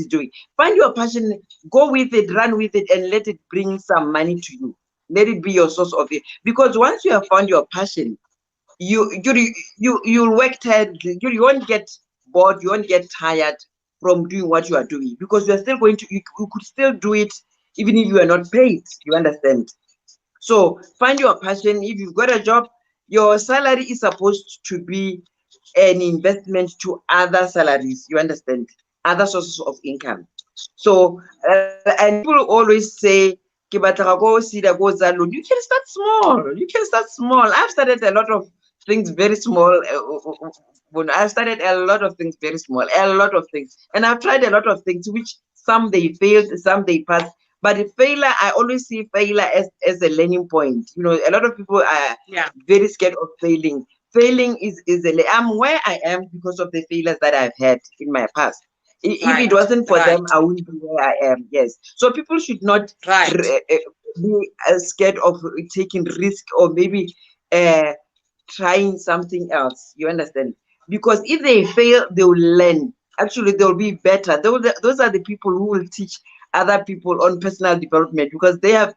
doing. Find your passion, go with it, run with it, and let it bring some money to you. Let it be your source of it. Because once you have found your passion, you'll work hard. You won't get bored. You won't get tired from doing what you are doing, because you are still going to. You could still do it even if you are not paid. You understand? So find your passion. If you've got a job, your salary is supposed to be an investment to other salaries. You understand? Other sources of income. So and people always say, "Ke batla go see the go zalo." You can start small. You can start small. I've started a lot of things very small. When I've started a lot of things very small, a lot of things, and I've tried a lot of things, which some they failed, some they passed. But the failure, I always see failure as a learning point. A lot of people are very scared of failing. Failing is I'm where I am because of the failures that I've had in my past. If it wasn't for them, I wouldn't be where I am. Yes. So people should not be scared of taking risk, or maybe trying something else. You understand? Because if they fail, they will learn. Actually, they'll be better. Those are the people who will teach other people on personal development, because they have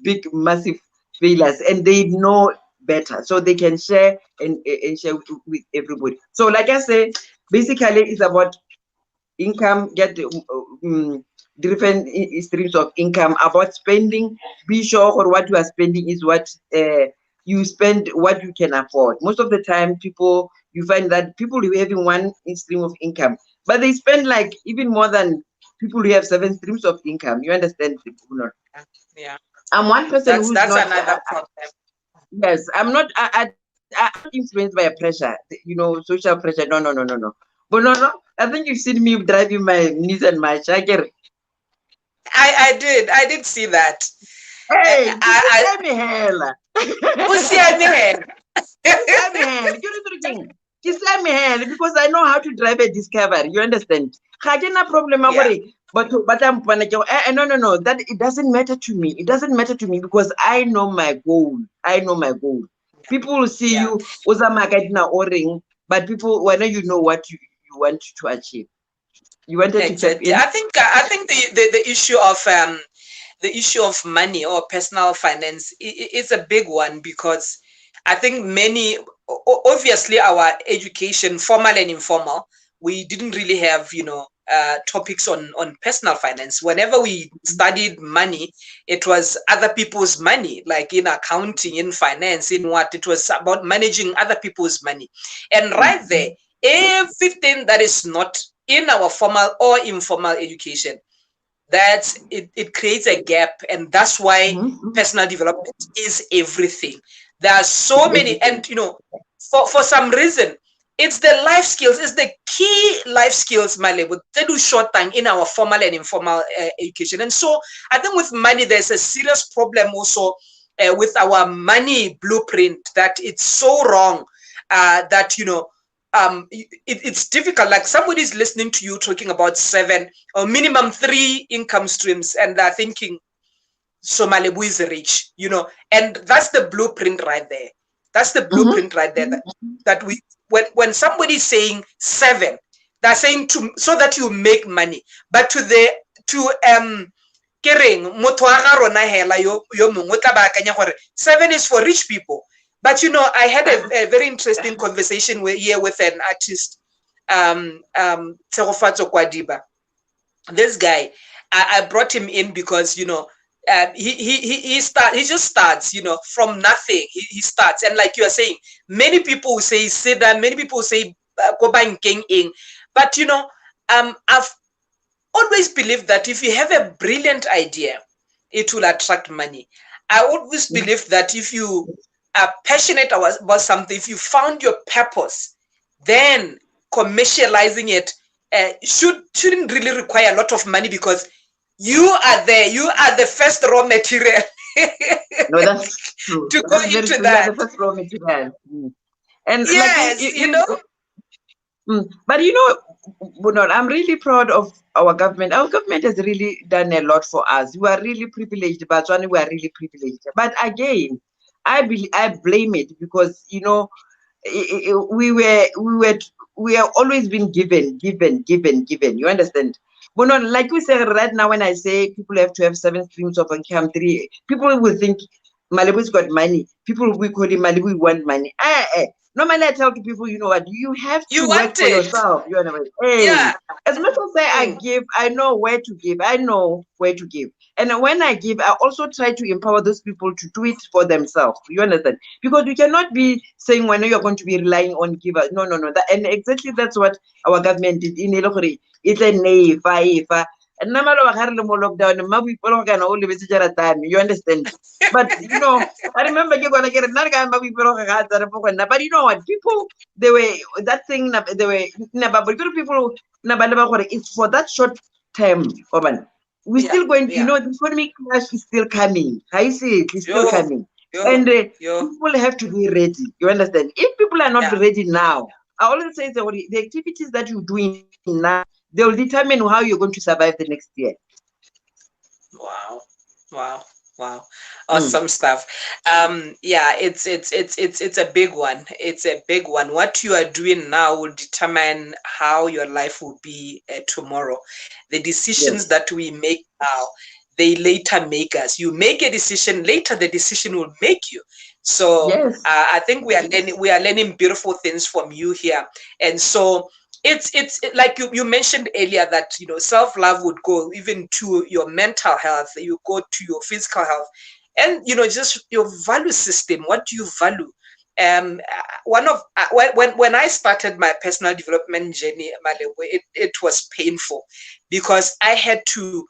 big, massive failures and they know better, so they can share and share with everybody. So, like I say, basically, it's about income. Get different streams of income. About spending, be sure what you are spending is what you spend, what you can afford. Most of the time, you find that people who having one stream of income, but they spend like even more than people who have 7 streams of income. You understand? Yeah. I'm one person who's that's not. Another problem. Yes, I'm not. I'm not influenced by a pressure. Social pressure. No. But no. I think you've seen me driving my Nissan March. I did see that. Hey, let me hell. Just let me hell, because I know how to drive a Discovery. You understand? No problem. But I'm no. That it doesn't matter to me. It doesn't matter to me because I know my goal. People will see you o-ring, but people, when you know what you want to achieve. You wanted to step in? I think the issue of money or personal finance is a big one, because I think obviously our education, formal and informal, we didn't really have topics on personal finance. Whenever we studied money, it was other people's money, like in accounting, in finance, in what it was about managing other people's money. And right there, everything that is not in our formal or informal education, it creates a gap, and that's why personal development is everything. There are so many, and for some reason, it's the life skills, it's the key life skills, Malebo, they do short time in our formal and informal education. And so I think with money, there's a serious problem also with our money blueprint, that it's so wrong that it's difficult. Like somebody's listening to you talking about 7 or minimum 3 income streams, and they're thinking, so Malebo is rich, and that's the blueprint right there. That's the blueprint right there. That we, when somebody's saying 7, they're saying so that you make money, but motho wa ga rona hela yo mongwe o tla ba akanya gore 7 is for rich people. But I had a very interesting conversation here with an artist, Tsegofatso Kwadiba. This guy, I brought him in because he just starts, from nothing. He starts, and like you are saying, many people say sit down, many people say go banking in, but I've always believed that if you have a brilliant idea, it will attract money. I always believe that if you are passionate about something, if you found your purpose, then commercializing it shouldn't really require a lot of money, because you are the first raw material. No, that's true. To go into that. The first raw material. And yes, But you know, Bunot, I'm really proud of our government. Our government has really done a lot for us. We are really privileged, but we are really privileged. But again, I blame it because you know we have always been given. You understand? But not like we say right now. When I say people have to have 7 streams of income, three people will think Malibu's got money. People will call him Malibu want money. Normally, I tell people, you know what? You have You to work want for it. yourself. You know what? Hey, Yeah. as much as I Mm. give, I know where to give. I know where to give. And when I give, I also try to empower those people to do it for themselves. You understand? Because you cannot be saying when you're going to be relying on givers. No, no, no. And exactly that's what our government did in Elokori. It's a naive. And now lockdown, you understand? But you know, I remember you're gonna get another guy, but you know what? People they were that thing they were but people it's for that short term, Oban. We're Yeah. still going, you Yeah. know, the economic crash is still coming. I see it, it's still Yo. coming. Yo. And Yo. people have to be ready. You understand? If people are not Yeah. ready now, I always say the activities that you're doing now, they'll determine how you're going to survive the next year. Wow. Wow. Wow. Mm. Awesome stuff. Yeah, it's a big one. It's a big one. What you are doing now will determine how your life will be tomorrow. The decisions Yes. that we make now, they later make us. You make a decision, later the decision will make you. So Yes. I think we are learning beautiful things from you here. And so like you mentioned earlier that self-love would go even to your mental health, you go to your physical health, and just your value system. What do you value? One of when I started my personal development journey, Malebo, it was painful because I had to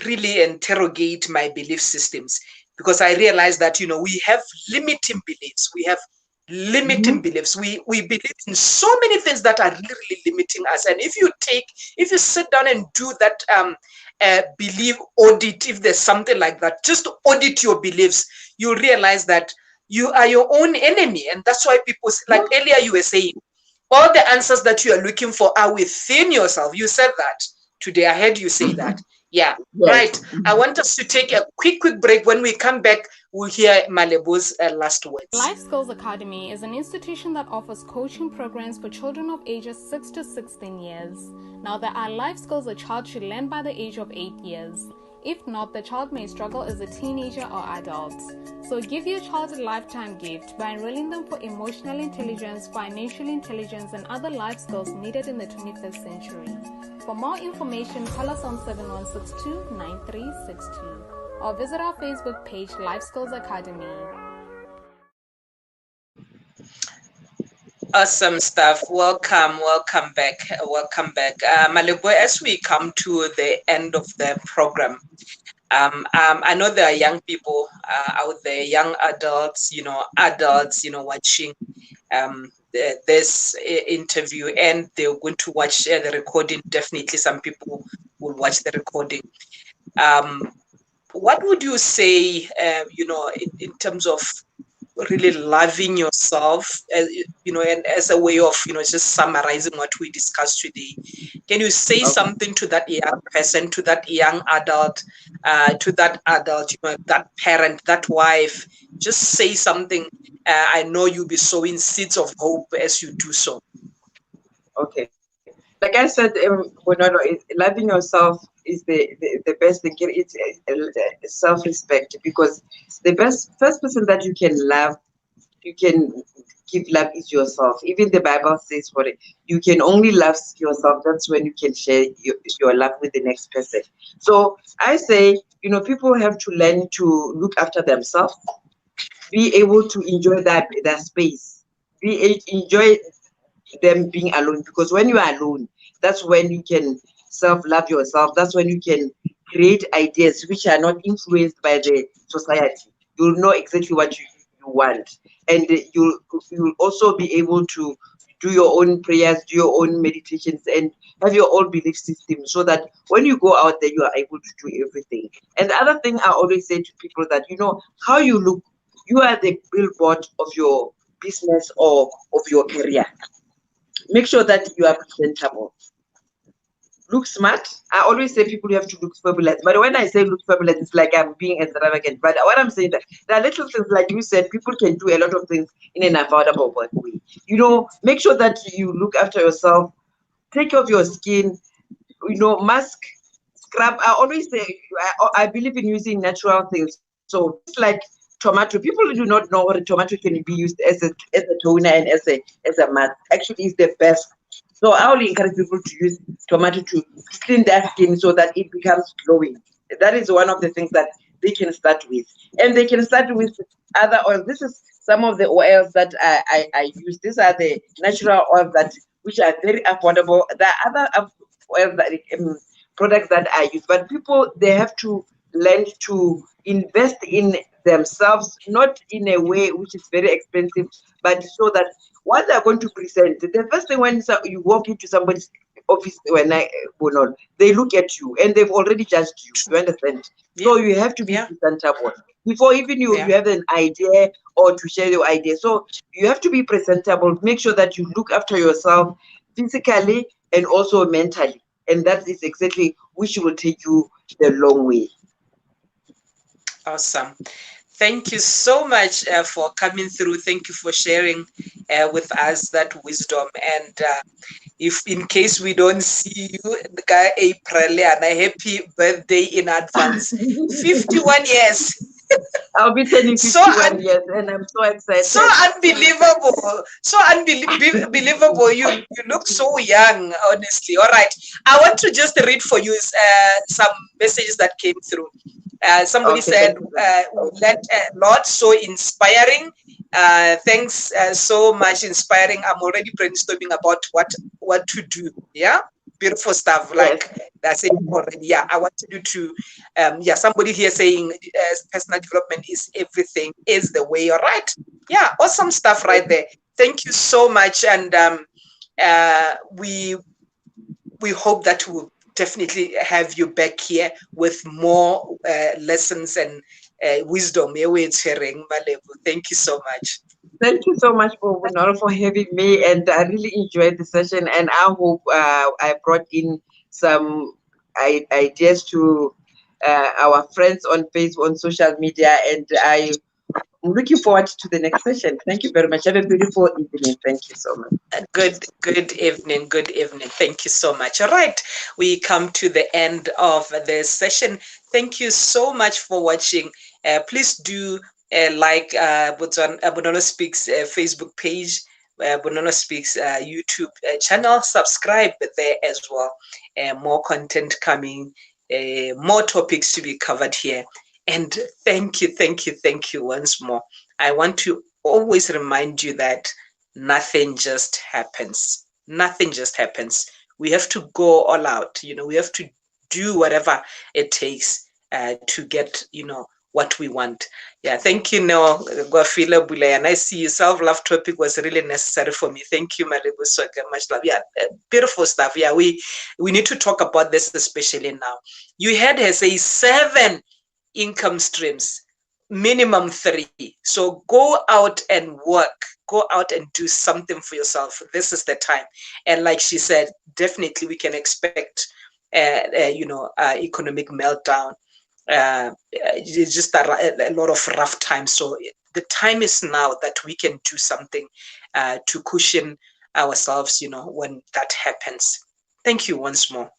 really interrogate my belief systems, because I realized that we have limiting beliefs. We have Mm-hmm. limiting beliefs. We believe in so many things that are really limiting us. And if you sit down and do that belief audit, if there's something like that, just audit your beliefs, you'll realize that you are your own enemy. And that's why people, like earlier you were saying, all the answers that you are looking for are within yourself. You said that today. I heard you say that. Yeah, Yes. right. I want us to take a quick break. When we come back, we'll hear Malebo's last words. Life Skills Academy is an institution that offers coaching programs for children of ages 6 to 16 years. Now, there are life skills a child should learn by the age of 8 years. If not, the child may struggle as a teenager or adult. So give your child a lifetime gift by enrolling them for emotional intelligence, financial intelligence, and other life skills needed in the 21st century. For more information, call us on 7162-9362 or visit our Facebook page, Life Skills Academy. Awesome stuff. Welcome back. Malebo, as we come to the end of the program, I know there are young people out there, young adults, watching this interview, and they're going to watch the recording. Definitely, some people will watch the recording. What would you say, in terms of really loving yourself, and as a way of just summarizing what we discussed today? Can you say Okay. something to that young person, to that young adult, that parent, that wife? Just say something. I know you'll be sowing seeds of hope as you do so. Okay. Like I said, loving yourself is the best thing. It's self-respect, because the first person that you can love, you can give love is yourself. Even the Bible says for it, you can only love yourself. That's when you can share your love with the next person. So I say, people have to learn to look after themselves, be able to enjoy that space, enjoy them being alone, because when you are alone, that's when you can self-love yourself. That's when you can create ideas which are not influenced by the society. You'll know exactly what you want, and you'll also be able to do your own prayers, do your own meditations, and have your own belief system, so that when you go out there, you are able to do everything. And the other thing I always say to people, that how you look, you are the billboard of your business or of your career. make sure that you are presentable. Look smart. I always say people have to look fabulous. But when I say look fabulous, it's like I'm being extravagant. But what I'm saying that there are little things, like you said, people can do a lot of things in an affordable way. You know, make sure that you look after yourself. Take care of your skin. You know, mask, scrub. I always say I believe in using natural things. So things like tomato. People do not know what a tomato can be used as a toner and as a mask. Actually, it's the best. So I only encourage people to use tomato to clean their skin so that it becomes glowing. That is one of the things that they can start with. And they can start with other oils. This is some of the oils that I use. These are the natural oils that which are very affordable. There are other oils that products that I use, but people, they have to learn to invest in themselves, not in a way which is very expensive, but so that what they're going to present, the first thing when you walk into somebody's office, they look at you and they've already judged you. You understand? Yeah. So you have to be presentable before even you have an idea or to share your idea. So you have to be presentable. Make sure that you look after yourself physically and also mentally, and that is exactly which will take you the long way. Awesome. Thank you so much for coming through. Thank you for sharing with us that wisdom. And if in case we don't see you, April, and a happy birthday in advance. 51 years. I'll be turning 51 years, and I'm so excited. So unbelievable. So unbelievable. You look so young, honestly. All right. I want to just read for you some messages that came through. Somebody said, Lord, so inspiring. Thanks so much, inspiring. I'm already brainstorming about what to do. Yeah, beautiful stuff. Like that's it already. Yeah, I wanted you to. Somebody here saying personal development is everything, is the way. All right. Yeah, awesome stuff right there. Thank you so much, and we hope that we'll definitely have you back here with more lessons and wisdom. Thank you so much. Thank you so much for having me, and I really enjoyed the session, and I hope I brought in some ideas to our friends on Facebook, on social media, and I'm looking forward to the next session. Thank you very much. Have a beautiful evening. Thank you so much. Good evening. Good evening. Thank you so much. All right, we come to the end of the session. Thank you so much for watching. Please do like Bonono Speaks Facebook page, Bonono Speaks YouTube channel. Subscribe there as well. More content coming, more topics to be covered here. And thank you once more. I want to always remind you that nothing just happens. Nothing just happens. We have to go all out. We have to do whatever it takes to get, what we want. Yeah, thank you, Noel Gwafila Bule. And I see you. Self-love topic was really necessary for me. Thank you, Malebo Seoke-Hall. Much love. Yeah, beautiful stuff. Yeah, we need to talk about this, especially now. You heard her say 7 income streams, minimum 3. So go out and work. Go out and do something for yourself. This is the time. And like she said, definitely we can expect, economic meltdown. It's just a lot of rough times. So the time is now that we can do something to cushion ourselves, when that happens. Thank you once more.